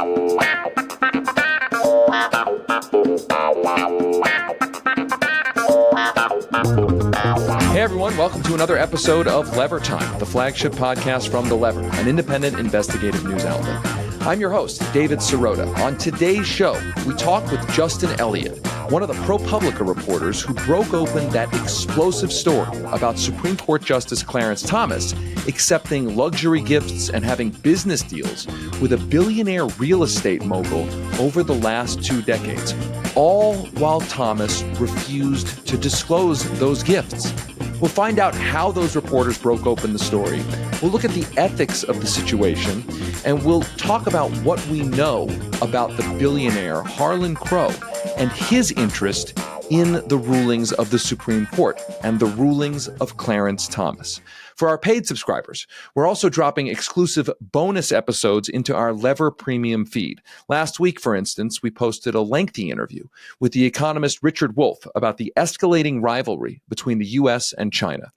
Hey everyone, welcome to another episode of Lever Time, the flagship podcast from The Lever, an independent investigative news outlet. I'm your host, David Sirota. On today's show, we talk with Justin Elliott, one of the ProPublica reporters who broke open that explosive story about Supreme Court Justice Clarence Thomas accepting luxury gifts and having business deals with a billionaire real estate mogul over the last 2 decades, all while Thomas refused to disclose those gifts. We'll find out how those reporters broke open the story. We'll look at the ethics of the situation, and we'll talk about what we know about the billionaire Harlan Crow and his interest in the rulings of the Supreme Court and the rulings of Clarence Thomas. For our paid subscribers, we're also dropping exclusive bonus episodes into our Lever Premium feed. Last week, for instance, we posted a lengthy interview with the economist Richard Wolff about the escalating rivalry between the U.S. and China.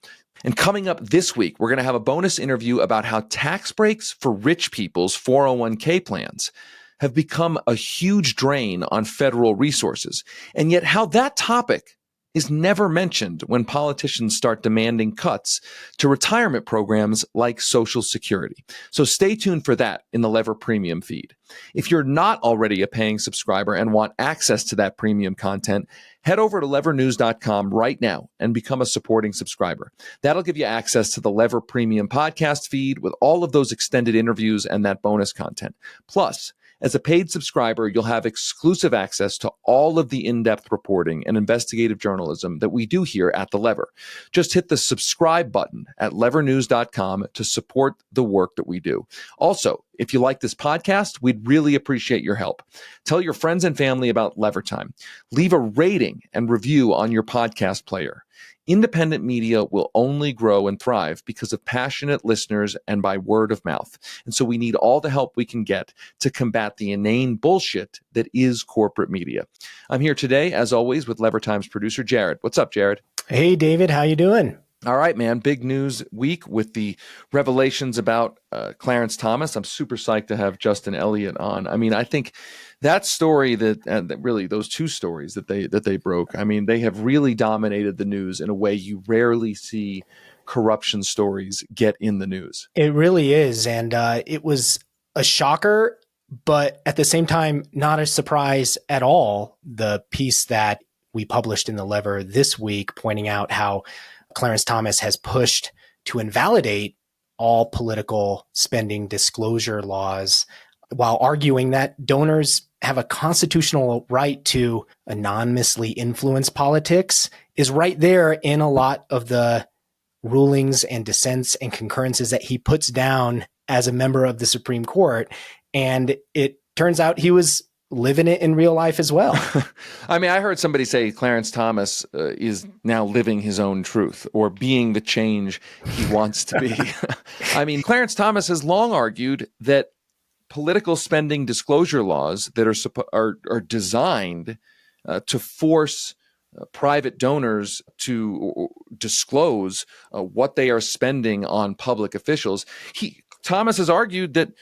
And coming up this week, we're going to have a bonus interview about how tax breaks for rich people's 401k plans have become a huge drain on federal resources, and yet how that topic is never mentioned when politicians start demanding cuts to retirement programs like Social Security. So stay tuned for that in the Lever Premium feed. If you're not already a paying subscriber and want access to that premium content, head over to levernews.com right now and become a supporting subscriber. That'll give you access to the Lever Premium podcast feed with all of those extended interviews and that bonus content. Plus, as a paid subscriber, you'll have exclusive access to all of the in-depth reporting and investigative journalism that we do here at The Lever. Just hit the subscribe button at levernews.com to support the work that we do. Also, if you like this podcast, we'd really appreciate your help. Tell your friends and family about Lever Time. Leave a rating and review on your podcast player. Independent media will only grow and thrive because of passionate listeners and by word of mouth. And so we need all the help we can get to combat the inane bullshit that is corporate media. I'm here today, as always, with Lever Time's producer, Jared. What's up, Jared? Hey, David. How you doing? All right, man. Big news week with the revelations about Clarence Thomas. I'm super psyched to have Justin Elliott on. I mean, I think that story that really those two stories that they broke, I mean, they have really dominated the news in a way you rarely see corruption stories get in the news. It really is. And it was a shocker, but at the same time, not a surprise at all. The piece that we published in The Lever this week pointing out how Clarence Thomas has pushed to invalidate all political spending disclosure laws while arguing that donors have a constitutional right to anonymously influence politics is right there in a lot of the rulings and dissents and concurrences that he puts down as a member of the Supreme Court. And it turns out he was living it in real life as well. I mean, I heard somebody say Clarence Thomas is now living his own truth or being the change he wants to be. I mean, Clarence Thomas has long argued that political spending disclosure laws that are designed to force private donors to disclose what they are spending on public officials. Thomas has argued that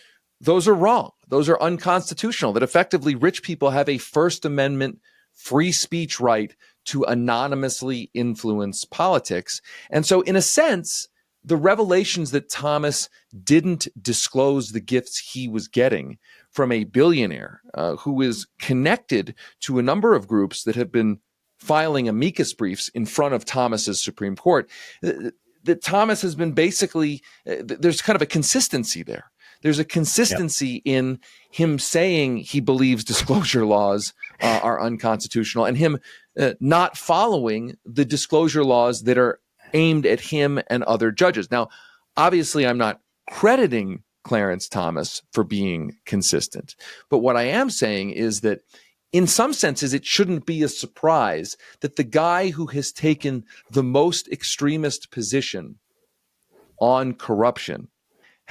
those are wrong. Those are unconstitutional, that effectively rich people have a First Amendment free speech right to anonymously influence politics. And so in a sense, the revelations that Thomas didn't disclose the gifts he was getting from a billionaire who is connected to a number of groups that have been filing amicus briefs in front of Thomas's Supreme Court, that Thomas has been basically, there's kind of a consistency there. There's a consistency in him saying he believes disclosure laws are unconstitutional and him not following the disclosure laws that are aimed at him and other judges. Now, obviously, I'm not crediting Clarence Thomas for being consistent. But what I am saying is that in some senses, it shouldn't be a surprise that the guy who has taken the most extremist position on corruption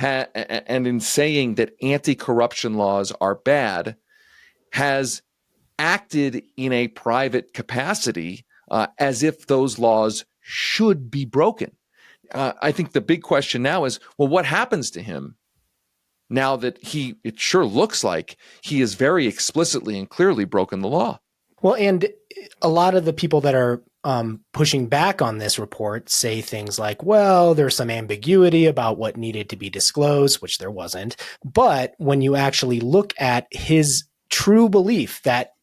and in saying that anti-corruption laws are bad, has acted in a private capacity as if those laws should be broken. I think the big question now is, well, what happens to him now that it sure looks like he has very explicitly and clearly broken the law. Well, and a lot of the people that are pushing back on this report say things like, well, there's some ambiguity about what needed to be disclosed, which there wasn't. But when you actually look at his true belief that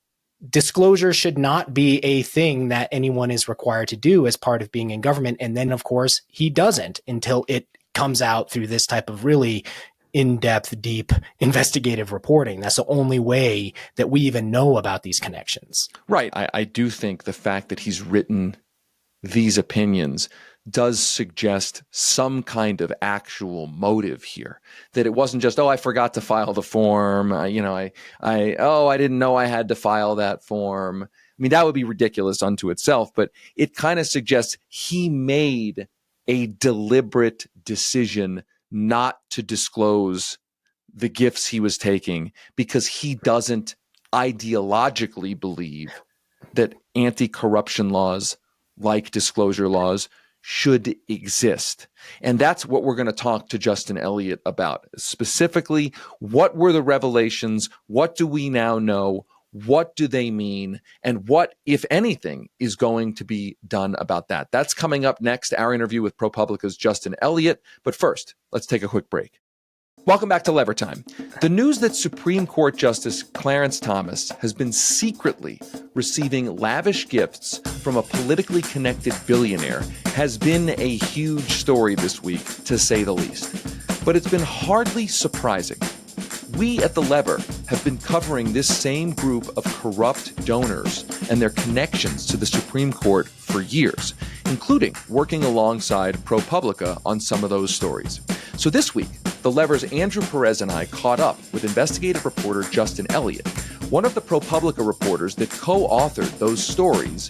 disclosure should not be a thing that anyone is required to do as part of being in government, and then, of course, he doesn't until it comes out through this type of really in-depth, deep investigative reporting. That's the only way that we even know about these connections. Right. I do think the fact that he's written these opinions does suggest some kind of actual motive here, that it wasn't just, I forgot to file the form. I didn't know I had to file that form. I mean, that would be ridiculous unto itself, but it kind of suggests he made a deliberate decision not to disclose the gifts he was taking because he doesn't ideologically believe that anti-corruption laws like disclosure laws should exist. And that's what we're going to talk to Justin Elliott about. Specifically, what were the revelations? What do we now know? What do they mean? And what, if anything, is going to be done about that? That's coming up next, our interview with ProPublica's Justin Elliott. But first, let's take a quick break. Welcome back to Lever Time. The news that Supreme Court Justice Clarence Thomas has been secretly receiving lavish gifts from a politically connected billionaire has been a huge story this week, to say the least. But it's been hardly surprising. We at The Lever have been covering this same group of corrupt donors and their connections to the Supreme Court for years, including working alongside ProPublica on some of those stories. So this week, The Lever's Andrew Perez and I caught up with investigative reporter Justin Elliott, one of the ProPublica reporters that co-authored those stories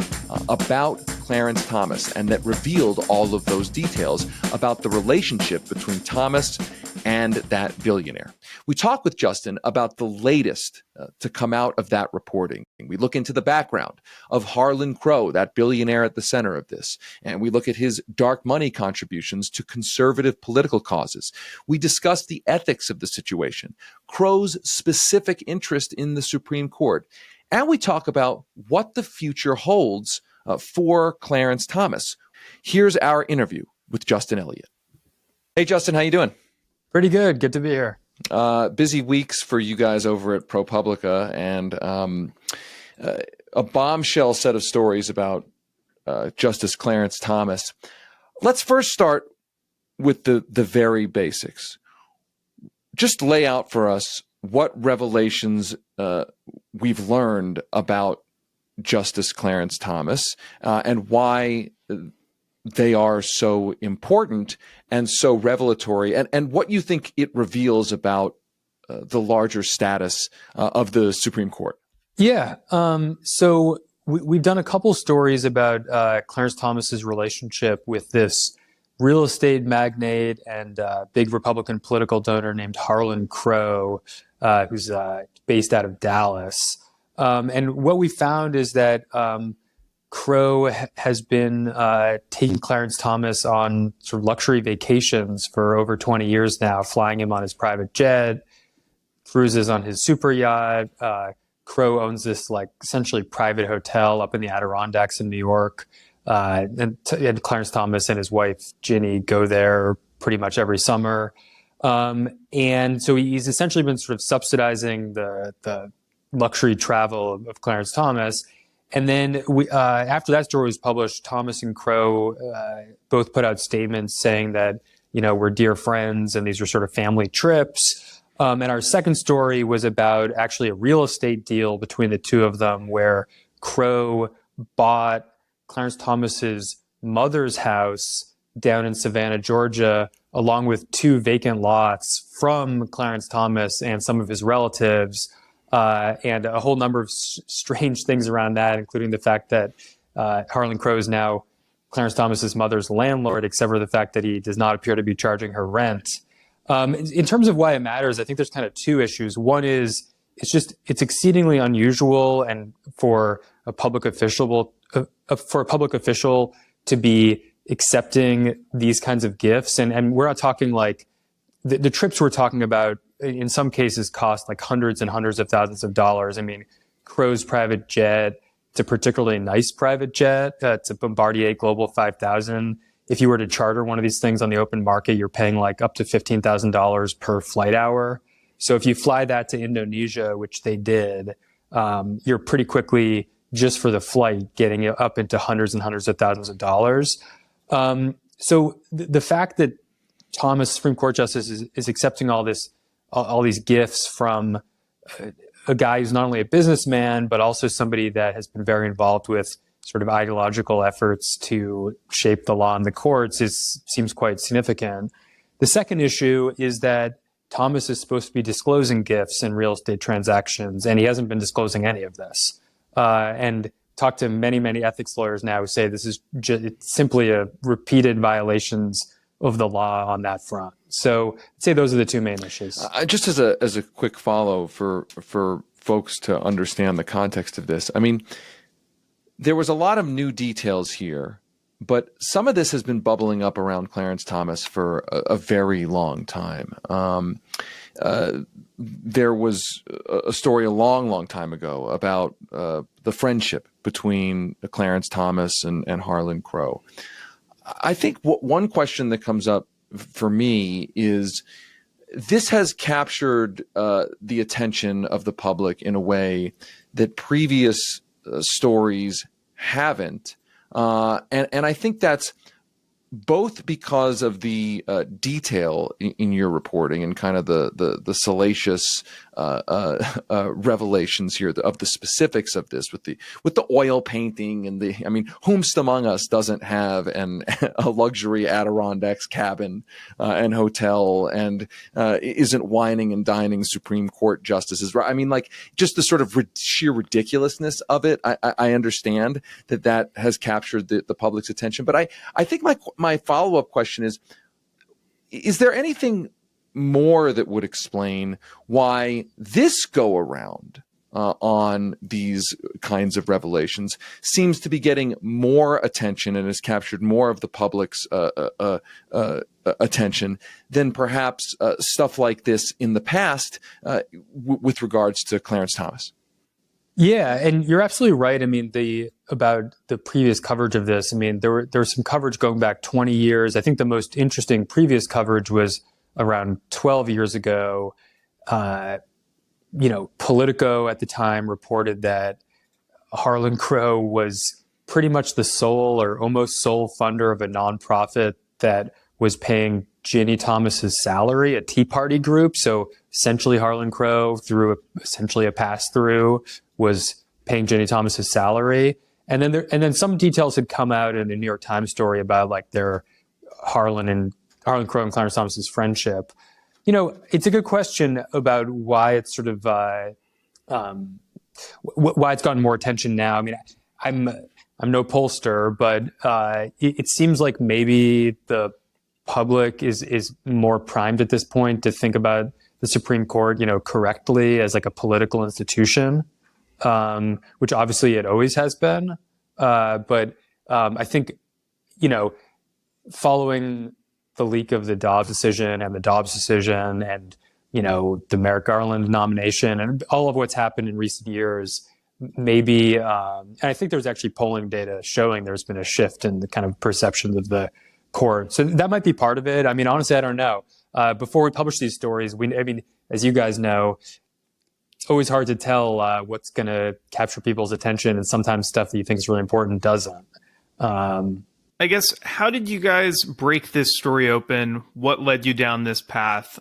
about Clarence Thomas and that revealed all of those details about the relationship between Thomas and that billionaire. We talk with Justin about the latest to come out of that reporting. We look into the background of Harlan Crow, that billionaire at the center of this, and we look at his dark money contributions to conservative political causes. We discuss the ethics of the situation, Crow's specific interest in the Supreme Court, and we talk about what the future holds for Clarence Thomas. Here's our interview with Justin Elliott. Hey, Justin, how you doing? Pretty good. Good to be here. Busy weeks for you guys over at ProPublica, and a bombshell set of stories about Justice Clarence Thomas. Let's first start with the very basics. Just lay out for us what revelations we've learned about Justice Clarence Thomas and why they are so important and so revelatory, and what you think it reveals about the larger status of the Supreme Court. Yeah. So we've done a couple stories about Clarence Thomas's relationship with this real estate magnate and big Republican political donor named Harlan Crow, who's based out of Dallas. And what we found is that Crow has been taking Clarence Thomas on sort of luxury vacations for over 20 years now, flying him on his private jet, cruises on his super yacht. Crow owns this essentially private hotel up in the Adirondacks in New York. And Clarence Thomas and his wife, Ginny, go there pretty much every summer. And so he's essentially been sort of subsidizing the luxury travel of Clarence Thomas. And then after that story was published, Thomas and Crow both put out statements saying that, we're dear friends and these are sort of family trips. And our second story was about actually a real estate deal between the two of them where Crow bought Clarence Thomas's mother's house down in Savannah, Georgia, along with 2 vacant lots from Clarence Thomas and some of his relatives. And a whole number of strange things around that, including the fact that Harlan Crow is now Clarence Thomas's mother's landlord, except for the fact that he does not appear to be charging her rent. In terms of why it matters, I think there's kind of 2 issues. One is it's exceedingly unusual and for a public official to be accepting these kinds of gifts. And we're not talking the trips we're talking about in some cases cost like hundreds and hundreds of thousands of dollars. I mean, Crow's private jet, it's a particularly nice private jet. It's a Bombardier Global 5000. If you were to charter one of these things on the open market, you're paying like up to $15,000 per flight hour. So if you fly that to Indonesia, which they did, you're pretty quickly, just for the flight, getting up into hundreds and hundreds of thousands of dollars. So the fact that Thomas, Supreme Court Justice, is accepting all these gifts from a guy who's not only a businessman, but also somebody that has been very involved with sort of ideological efforts to shape the law in the courts seems quite significant. The second issue is that Thomas is supposed to be disclosing gifts in real estate transactions, and he hasn't been disclosing any of this. And talked to many, many ethics lawyers now who say this is simply a repeated violations of the law on that front. So I'd say those are the two main issues. Just as a quick follow for folks to understand the context of this, I mean, there was a lot of new details here, but some of this has been bubbling up around Clarence Thomas for a very long time. There was a story a long, long time ago about the friendship between Clarence Thomas and Harlan Crow. I think one question that comes up for me is this has captured the attention of the public in a way that previous stories haven't. And I think that's both because of the detail in your reporting and kind of the salacious revelations here of the specifics of this with the oil painting and I mean, whomst among us doesn't have a luxury Adirondacks cabin and hotel and isn't whining and dining Supreme Court justices, right? I mean, like, just the sort of sheer ridiculousness of it. I understand that has captured the public's attention, but I think my follow-up question is there anything more that would explain why this go around on these kinds of revelations seems to be getting more attention and has captured more of the public's attention than perhaps stuff like this in the past with regards to Clarence Thomas? Yeah, and you're absolutely right. I mean, about the previous coverage of this, I mean, there was some coverage going back 20 years. I think the most interesting previous coverage was around 12 years ago. Politico at the time reported that Harlan Crow was pretty much the sole or almost sole funder of a nonprofit that was paying Ginny Thomas's salary, a Tea Party group. So essentially Harlan Crow, through essentially a pass-through, was paying Ginny Thomas's salary. And then some details had come out in a New York Times story about like their Harlan Crow and Clarence Thomas's friendship. You know, it's a good question about why it's sort of why it's gotten more attention now. I mean, I'm no pollster, but it seems like maybe the public is more primed at this point to think about the Supreme Court, correctly as like a political institution, which obviously it always has been. But I think, following the leak of the Dobbs decision and the Merrick Garland nomination and all of what's happened in recent years, maybe, and I think there's actually polling data showing there's been a shift in the kind of perceptions of the court. So that might be part of it. I mean, honestly, I don't know. Before we publish these stories, as you guys know, it's always hard to tell what's going to capture people's attention, and sometimes stuff that you think is really important doesn't. I guess, how did you guys break this story open? What led you down this path?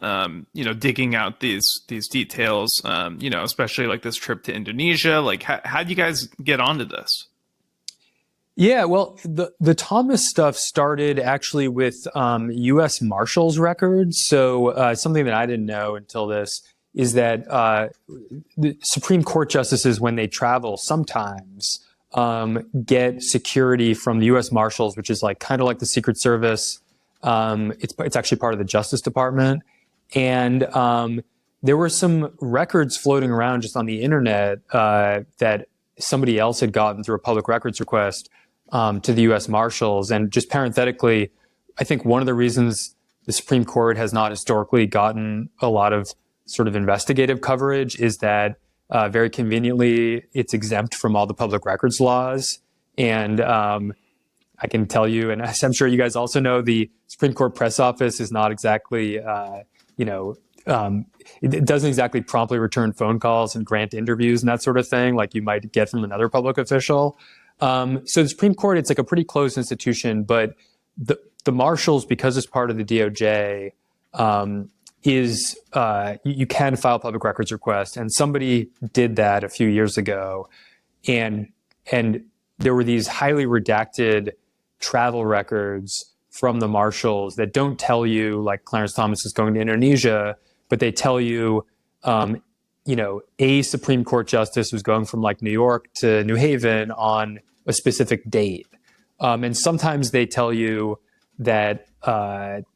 Digging out these details, especially like this trip to Indonesia. Like, how did you guys get onto this? Yeah, well, the Thomas stuff started actually with U.S. Marshals records. So something that I didn't know until this is that the Supreme Court justices, when they travel, sometimes get security from the U.S. Marshals, which is like kind of like the Secret Service. It's actually part of the Justice Department. And there were some records floating around just on the internet that somebody else had gotten through a public records request to the U.S. Marshals. And just parenthetically, I think one of the reasons the Supreme Court has not historically gotten a lot of sort of investigative coverage is that very conveniently it's exempt from all the public records laws. And I can tell you, and I'm sure you guys also know, the Supreme Court press office is not exactly, it doesn't exactly promptly return phone calls and grant interviews and that sort of thing like you might get from another public official. So the Supreme Court, it's like a pretty closed institution, but the marshals, because it's part of the DOJ, you can file public records request, and somebody did that a few years ago, and there were these highly redacted travel records from the marshals that don't tell you like Clarence Thomas is going to Indonesia, but they tell you, a Supreme Court justice was going from like New York to New Haven on a specific date, and sometimes they tell you that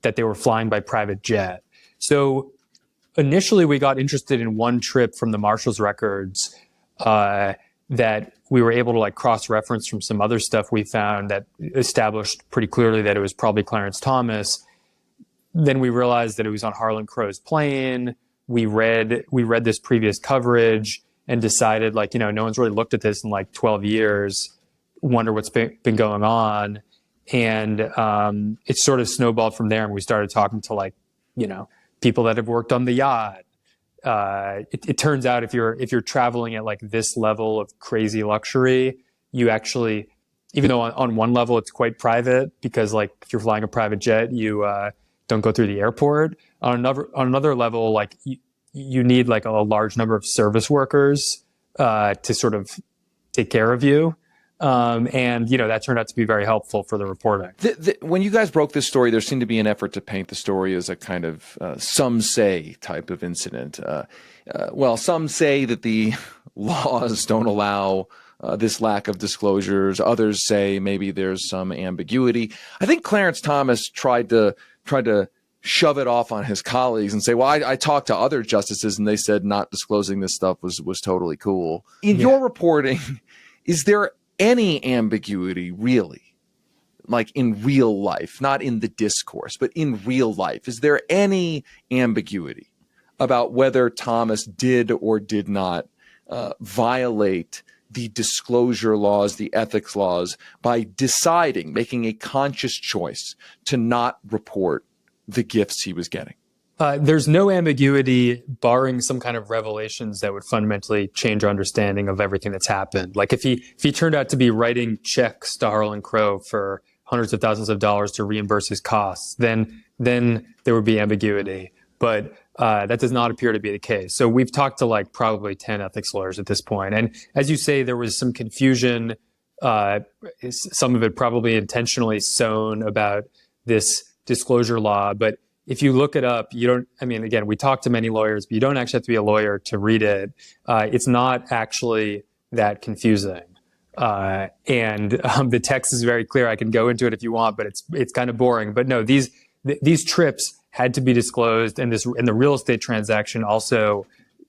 they were flying by private jet. So initially we got interested in one trip from the marshal's records that we were able to like cross-reference from some other stuff we found that established pretty clearly that it was probably Clarence Thomas. Then we realized that it was on Harlan Crow's plane. We read this previous coverage and decided like, no one's really looked at this in like 12 years, wonder what's been going on. And it sort of snowballed from there, and we started talking to like, people that have worked on the yacht. It turns out if you're traveling at like this level of crazy luxury, you actually, even though on one level it's quite private because like if you're flying a private jet, you don't go through the airport. On another level, like you need like a large number of service workers to sort of take care of you. And that turned out to be very helpful for the reporting. When you guys broke this story, there seemed to be an effort to paint the story as a kind of some say type of incident. Some say that the laws don't allow this lack of disclosures. Others say maybe there's some ambiguity. I think Clarence Thomas tried to shove it off on his colleagues and say, well, I talked to other justices and they said not disclosing this stuff was totally cool. In your reporting, is there any ambiguity really, like in real life, not in the discourse, but in real life? Is there any ambiguity about whether Thomas did or did not violate the disclosure laws, the ethics laws, by making a conscious choice to not report the gifts he was getting? There's no ambiguity, barring some kind of revelations that would fundamentally change our understanding of everything that's happened. Like if he turned out to be writing checks to Harlan Crow for hundreds of thousands of dollars to reimburse his costs, then there would be ambiguity. But that does not appear to be the case. So we've talked to like probably 10 ethics lawyers at this point. And as you say, there was some confusion, some of it probably intentionally sown about this disclosure law. But if you look it up, again, we talked to many lawyers, but you don't actually have to be a lawyer to read it. It's not actually that confusing. And the text is very clear. I can go into it if you want, but it's kind of boring. But no, these trips had to be disclosed, and the real estate transaction also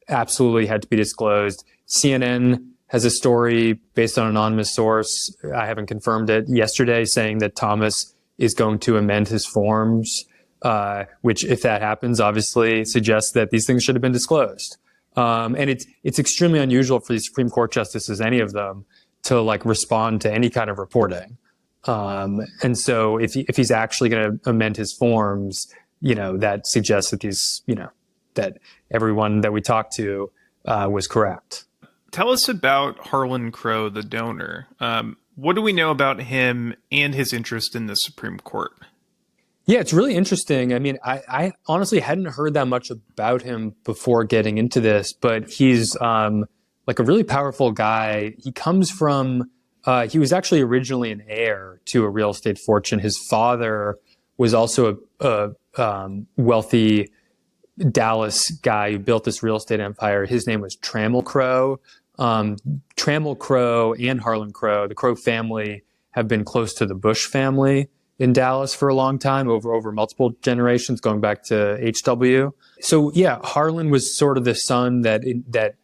absolutely had to be disclosed. CNN has a story based on an anonymous source. I haven't confirmed it yesterday, saying that Thomas is going to amend his forms. Which, if that happens, obviously suggests that these things should have been disclosed. And it's extremely unusual for these Supreme Court justices, any of them, to like respond to any kind of reporting. And so if he's actually going to amend his forms, that suggests that that everyone that we talked to was correct. Tell us about Harlan Crow, the donor. What do we know about him and his interest in the Supreme Court? Yeah, it's really interesting. I mean, I honestly hadn't heard that much about him before getting into this, but he's like a really powerful guy. He comes from, he was actually originally an heir to a real estate fortune. His father was also a wealthy Dallas guy who built this real estate empire. His name was Trammell Crow. Trammell Crow and Harlan Crow, the Crow family, have been close to the Bush family in Dallas for a long time, over multiple generations, going back to H.W. So yeah, Harlan was sort of the son that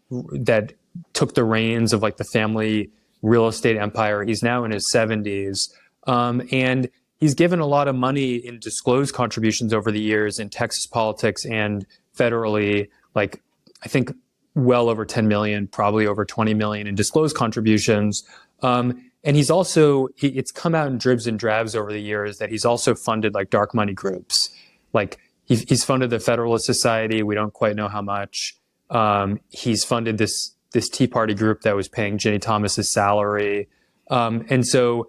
took the reins of like the family real estate empire. He's now in his 70s, and he's given a lot of money in disclosed contributions over the years in Texas politics and federally, like, I think well over 10 million, probably over 20 million in disclosed contributions. And he's also, it's come out in dribs and drabs over the years that he's also funded like dark money groups. Like he's funded the Federalist Society. We don't quite know how much. He's funded this Tea Party group that was paying Ginny Thomas's salary. And so,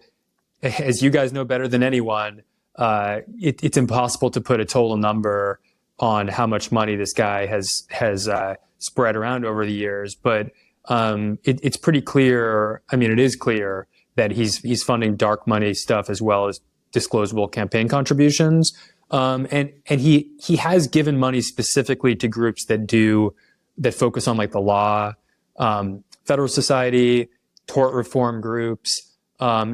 as you guys know better than anyone, it's impossible to put a total number on how much money this guy has spread around over the years. But it's pretty clear. I mean, it is clear that he's funding dark money stuff as well as disclosable campaign contributions. And he has given money specifically to groups that focus on like the law, Federal Society, tort reform groups.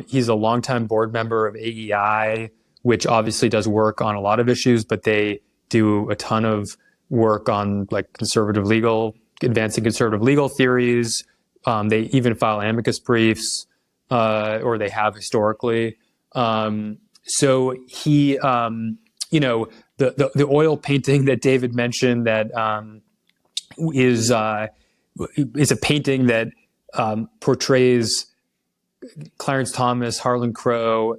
He's a longtime board member of AEI, which obviously does work on a lot of issues, but they do a ton of work on like advancing conservative legal theories. They even file amicus briefs, or they have historically. So he, the oil painting that David mentioned that is a painting that portrays Clarence Thomas, Harlan Crow,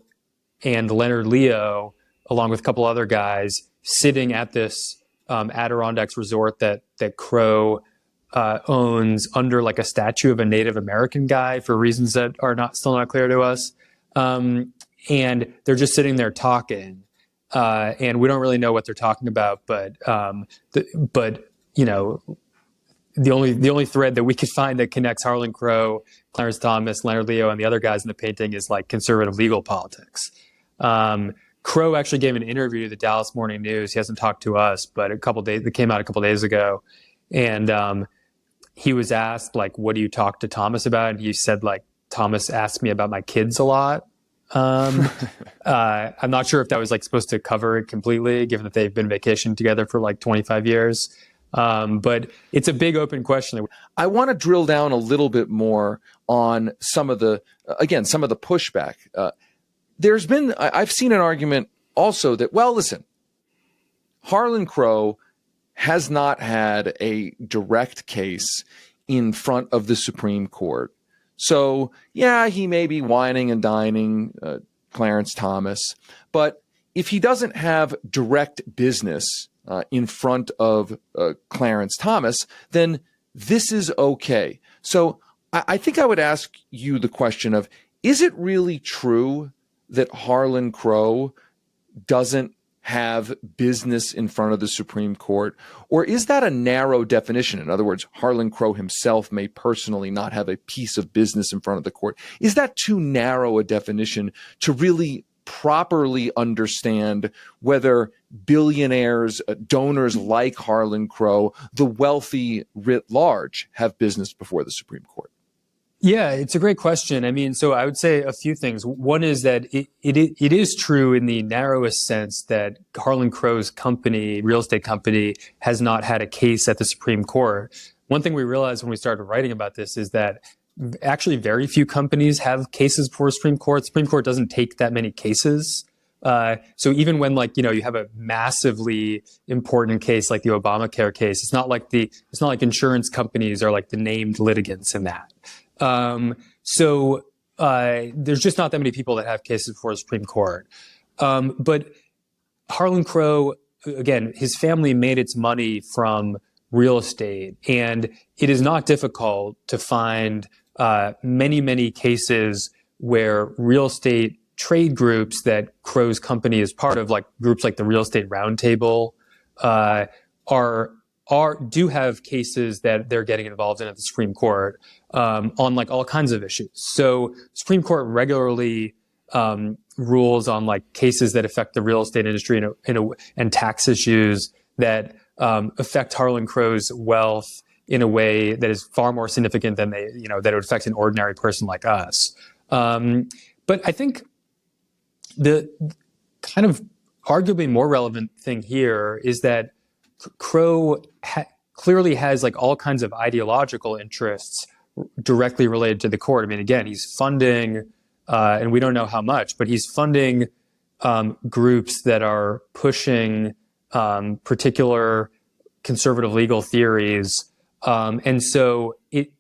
and Leonard Leo, along with a couple other guys, sitting at this Adirondacks resort that Crow owns under like a statue of a Native American guy for reasons that are still not clear to us. And they're just sitting there talking, and we don't really know what they're talking about. But the only thread that we could find that connects Harlan Crow, Clarence Thomas, Leonard Leo, and the other guys in the painting is like conservative legal politics. Crow actually gave an interview to the Dallas Morning News. He hasn't talked to us, but it came out a couple days ago, and he was asked like, "What do you talk to Thomas about?" And he said like, "Thomas asked me about my kids a lot." I'm not sure if that was like supposed to cover it completely, given that they've been vacationing together for like 25 years. But it's a big open question. I want to drill down a little bit more on some of the pushback. I've seen an argument also that, well, listen, Harlan Crow has not had a direct case in front of the Supreme Court. So, yeah, he may be whining and dining Clarence Thomas, but if he doesn't have direct business in front of Clarence Thomas, then this is okay. So I think I would ask you the question of, is it really true that Harlan Crow doesn't have business in front of the Supreme Court? Or is that a narrow definition? In other words, Harlan Crow himself may personally not have a piece of business in front of the court. Is that too narrow a definition to really properly understand whether billionaires, donors like Harlan Crow, the wealthy writ large, have business before the Supreme Court? Yeah, it's a great question. I mean, so I would say a few things. One is that it is true in the narrowest sense that Harlan Crow's company, real estate company, has not had a case at the Supreme Court. One thing we realized when we started writing about this is that actually very few companies have cases before Supreme Court. Supreme Court doesn't take that many cases. So even when you have a massively important case like the Obamacare case, it's not like insurance companies are like the named litigants in that. So there's just not that many people that have cases before the Supreme Court. But Harlan Crow, again, his family made its money from real estate, and it is not difficult to find many, many cases where real estate trade groups that Crow's company is part of, like groups like the Real Estate Roundtable, do have cases that they're getting involved in at the Supreme Court on like all kinds of issues. So Supreme Court regularly rules on like cases that affect the real estate industry and tax issues that affect Harlan Crow's wealth in a way that is far more significant than that it would affect an ordinary person like us. But I think the kind of arguably more relevant thing here is that Crow clearly has like all kinds of ideological interests directly related to the court. I mean, again, he's funding, and we don't know how much, but he's funding groups that are pushing particular conservative legal theories. And so it,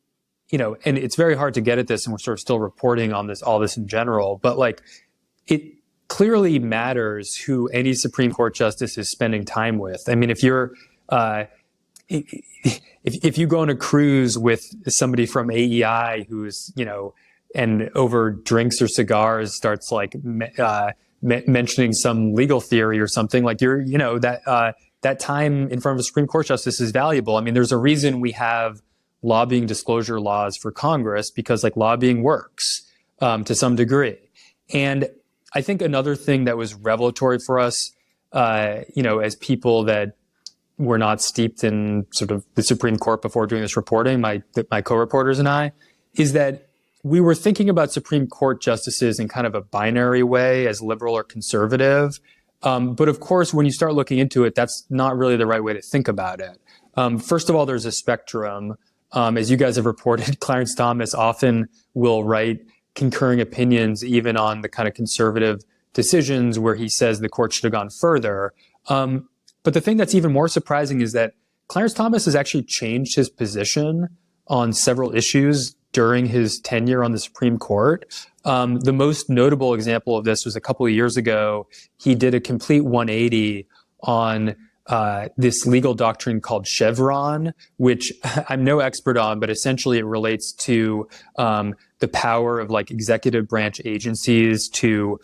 and it's very hard to get at this, and we're sort of still reporting on all this in general, but like it clearly matters who any Supreme Court justice is spending time with. I mean, if you're, if you go on a cruise with somebody from AEI who's, and over drinks or cigars starts like mentioning some legal theory or something, like that time in front of a Supreme Court justice is valuable. I mean, there's a reason we have lobbying disclosure laws for Congress, because like lobbying works to some degree. And I think another thing that was revelatory for us, as people that were not steeped in sort of the Supreme Court before doing this reporting, my co-reporters and I, is that we were thinking about Supreme Court justices in kind of a binary way, as liberal or conservative. But of course, when you start looking into it, that's not really the right way to think about it. First of all, there's a spectrum. As you guys have reported, Clarence Thomas often will write concurring opinions, even on the kind of conservative decisions where he says the court should have gone further. But the thing that's even more surprising is that Clarence Thomas has actually changed his position on several issues during his tenure on the Supreme Court. The most notable example of this was a couple of years ago. He did a complete 180 on this legal doctrine called Chevron, which I'm no expert on, but essentially it relates to the power of like executive branch agencies to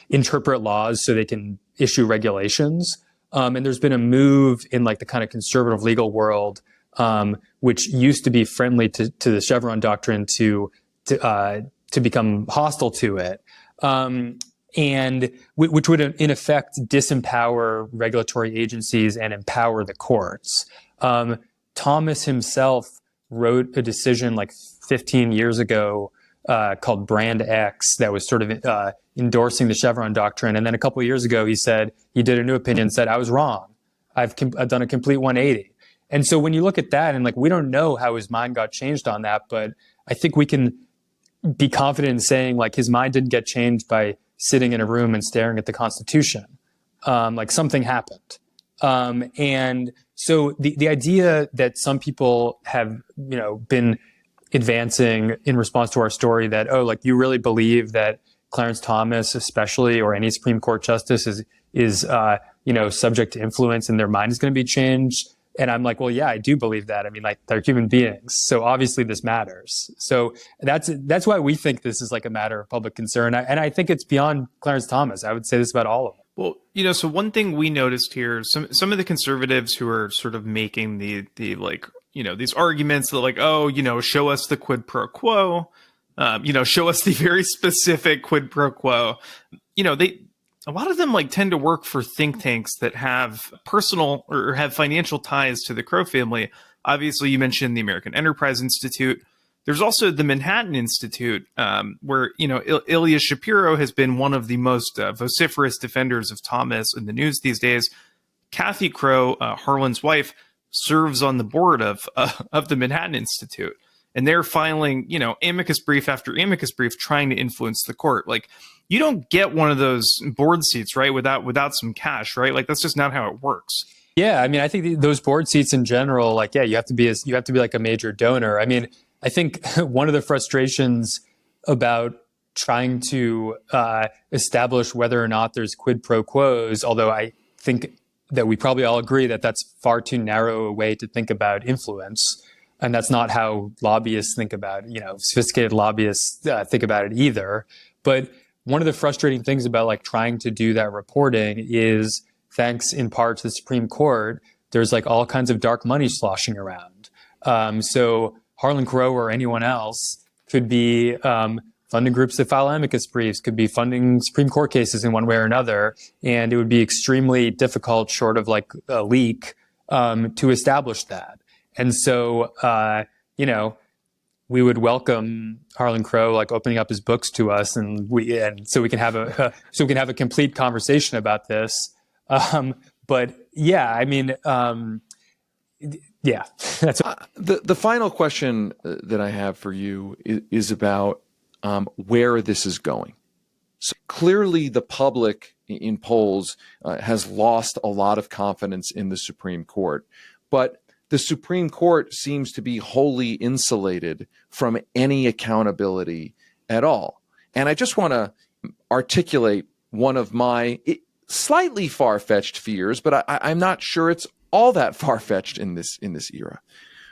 interpret laws so they can issue regulations. And there's been a move in like the kind of conservative legal world, which used to be friendly to the Chevron doctrine to become hostile to it. And which would in effect disempower regulatory agencies and empower the courts. Thomas himself wrote a decision like 15 years ago called Brand X that was sort of endorsing the Chevron doctrine. And then a couple of years ago, he did a new opinion, said, I was wrong. I've done a complete 180. And so when you look at that, and like, we don't know how his mind got changed on that, but I think we can be confident in saying like his mind didn't get changed by sitting in a room and staring at the Constitution. Like something happened. And so the idea that some people have, been advancing in response to our story that, oh, like you really believe that Clarence Thomas, especially, or any Supreme Court justice is subject to influence and their mind is going to be changed. And I'm like, well, yeah, I do believe that. I mean, like, they're human beings. So obviously this matters. So that's why we think this is like a matter of public concern. And I think it's beyond Clarence Thomas. I would say this about all of them. Well, so one thing we noticed here, some of the conservatives who are sort of making the like, these arguments that like, oh, show us the quid pro quo, show us the very specific quid pro quo. A lot of them like tend to work for think tanks that have personal or have financial ties to the Crow family. Obviously, you mentioned the American Enterprise Institute. There's also the Manhattan Institute, where, Ilya Shapiro has been one of the most vociferous defenders of Thomas in the news these days. Kathy Crow, Harlan's wife, serves on the board of the Manhattan Institute. And they're filing, amicus brief after amicus brief trying to influence the court. Like, you don't get one of those board seats, right, without some cash, right? Like, that's just not how it works. Yeah, I mean, I think those board seats in general, like, yeah, you have to be like a major donor. I mean, I think one of the frustrations about trying to establish whether or not there's quid pro quos, although I think that we probably all agree that that's far too narrow a way to think about influence. And that's not how lobbyists think about, sophisticated lobbyists think about it either. But one of the frustrating things about like trying to do that reporting is, thanks in part to the Supreme Court, there's like all kinds of dark money sloshing around. So Harlan Crow or anyone else could be funding groups that file amicus briefs, could be funding Supreme Court cases in one way or another. And it would be extremely difficult, short of like a leak, to establish that. And so, we would welcome Harlan Crow like opening up his books to us, and so we can have a complete conversation about this. But yeah, I mean, yeah, that's the final question that I have for you is about where this is going. So clearly, the public in polls has lost a lot of confidence in the Supreme Court. But the Supreme Court seems to be wholly insulated from any accountability at all. And I just want to articulate one of my slightly far-fetched fears, but I'm not sure it's all that far-fetched in this era,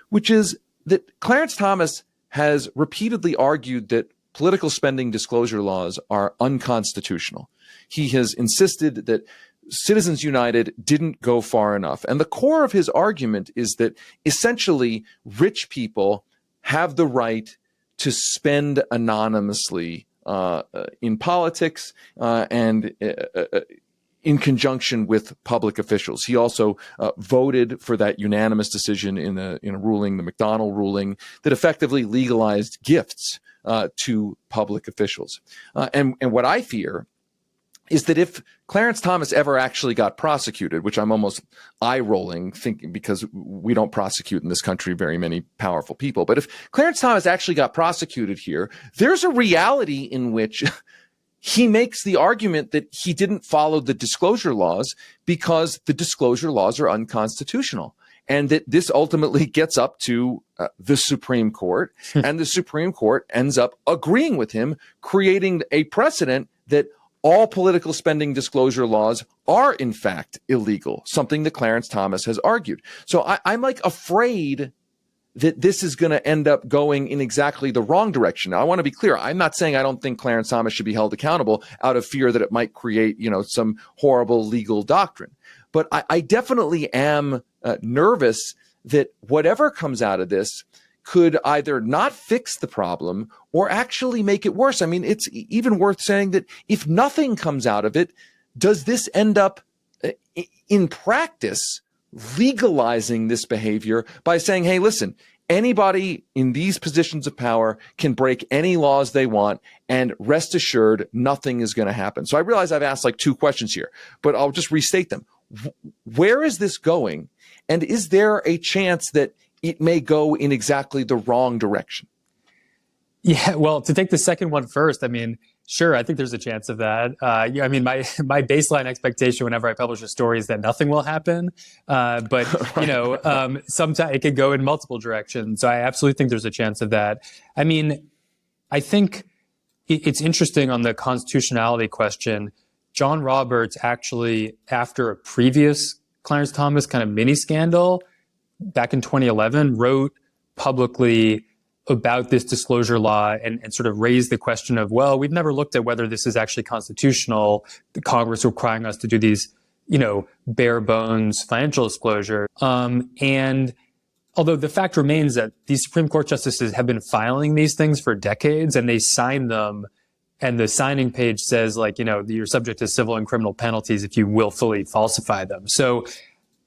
which is that Clarence Thomas has repeatedly argued that political spending disclosure laws are unconstitutional. He has insisted that Citizens United didn't go far enough. And the core of his argument is that essentially rich people have the right to spend anonymously in politics and in conjunction with public officials. He also voted for that unanimous decision in a ruling, the McDonnell ruling, that effectively legalized gifts to public officials. And what I fear is that if Clarence Thomas ever actually got prosecuted, which I'm almost eye-rolling thinking because we don't prosecute in this country very many powerful people, but if Clarence Thomas actually got prosecuted here, there's a reality in which he makes the argument that he didn't follow the disclosure laws because the disclosure laws are unconstitutional, and that this ultimately gets up to the Supreme Court, and the Supreme Court ends up agreeing with him, creating a precedent that all political spending disclosure laws are in fact illegal, something that Clarence Thomas has argued. So I'm like afraid that this is going to end up going in exactly the wrong direction. Now, I want to be clear. I'm not saying I don't think Clarence Thomas should be held accountable out of fear that it might create, some horrible legal doctrine. But I definitely am nervous that whatever comes out of this could either not fix the problem or actually make it worse. I mean, it's even worth saying that if nothing comes out of it, does this end up in practice legalizing this behavior by saying, hey, listen, anybody in these positions of power can break any laws they want, and rest assured, nothing is going to happen. So I realize I've asked like two questions here, but I'll just restate them. Where is this going? And is there a chance that it may go in exactly the wrong direction? Yeah, well, to take the second one first, I mean, sure, I think there's a chance of that. My baseline expectation whenever I publish a story is that nothing will happen. But sometimes it could go in multiple directions. So I absolutely think there's a chance of that. I mean, I think it's interesting on the constitutionality question. John Roberts actually, after a previous Clarence Thomas kind of mini scandal back in 2011, wrote publicly about this disclosure law and sort of raised the question of, well, we've never looked at whether this is actually constitutional. The Congress requiring us to do these, bare bones financial disclosure. And although the fact remains that these Supreme Court justices have been filing these things for decades and they sign them, and the signing page says you're subject to civil and criminal penalties if you willfully falsify them. So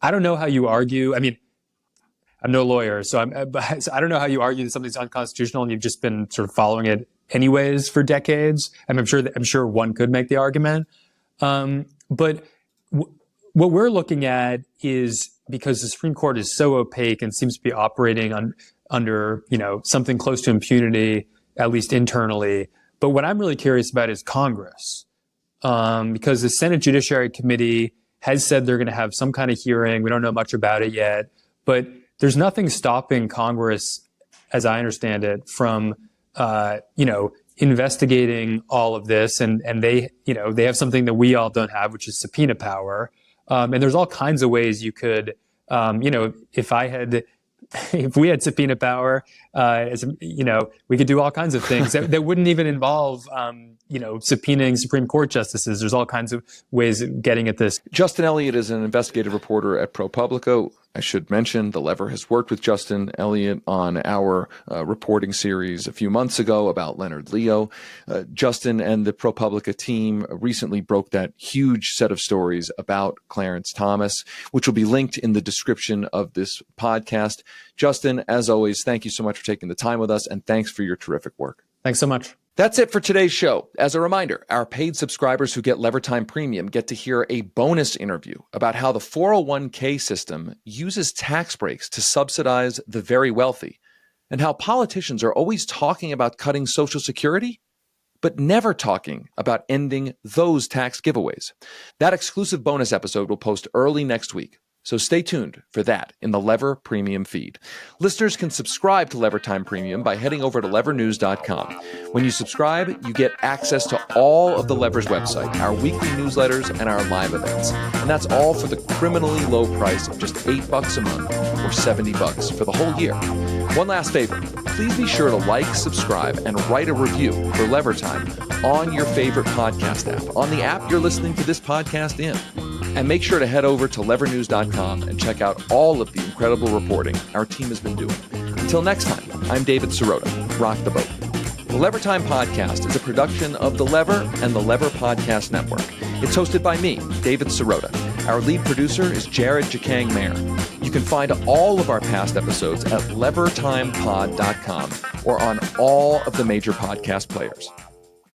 I don't know how you argue. I mean, I'm no lawyer, so I don't know how you argue that something's unconstitutional and you've just been sort of following it anyways for decades. I'm sure one could make the argument. But what we're looking at is, because the Supreme Court is so opaque and seems to be operating under something close to impunity, at least internally. But what I'm really curious about is Congress, because the Senate Judiciary Committee has said they're going to have some kind of hearing. We don't know much about it yet, but there's nothing stopping Congress, as I understand it, from, investigating all of this. And they have something that we all don't have, which is subpoena power. And there's all kinds of ways you could, if we had subpoena power, we could do all kinds of things that wouldn't even involve, subpoenaing Supreme Court justices. There's all kinds of ways of getting at this. Justin Elliott is an investigative reporter at ProPublica. I should mention The Lever has worked with Justin Elliott on our reporting series a few months ago about Leonard Leo. Justin and the ProPublica team recently broke that huge set of stories about Clarence Thomas, which will be linked in the description of this podcast. Justin, as always, thank you so much for taking the time with us, and thanks for your terrific work. Thanks so much. That's it for today's show. As a reminder, our paid subscribers who get Levertime Premium get to hear a bonus interview about how the 401k system uses tax breaks to subsidize the very wealthy, and how politicians are always talking about cutting Social Security, but never talking about ending those tax giveaways. That exclusive bonus episode will post early next week, so stay tuned for that in the Lever Premium feed. Listeners can subscribe to Lever Time Premium by heading over to levernews.com. When you subscribe, you get access to all of the Lever's website, our weekly newsletters, and our live events. And that's all for the criminally low price of just $8 a month or $70 for the whole year. One last favor, please be sure to like, subscribe, and write a review for Lever Time on your favorite podcast app, on the app you're listening to this podcast in. And make sure to head over to levernews.com and check out all of the incredible reporting our team has been doing. Until next time, I'm David Sirota. Rock the boat. The Lever Time Podcast is a production of The Lever and the Lever Podcast Network. It's hosted by me, David Sirota. Our lead producer is Jared Jakang Mayer. You can find all of our past episodes at levertimepod.com or on all of the major podcast players.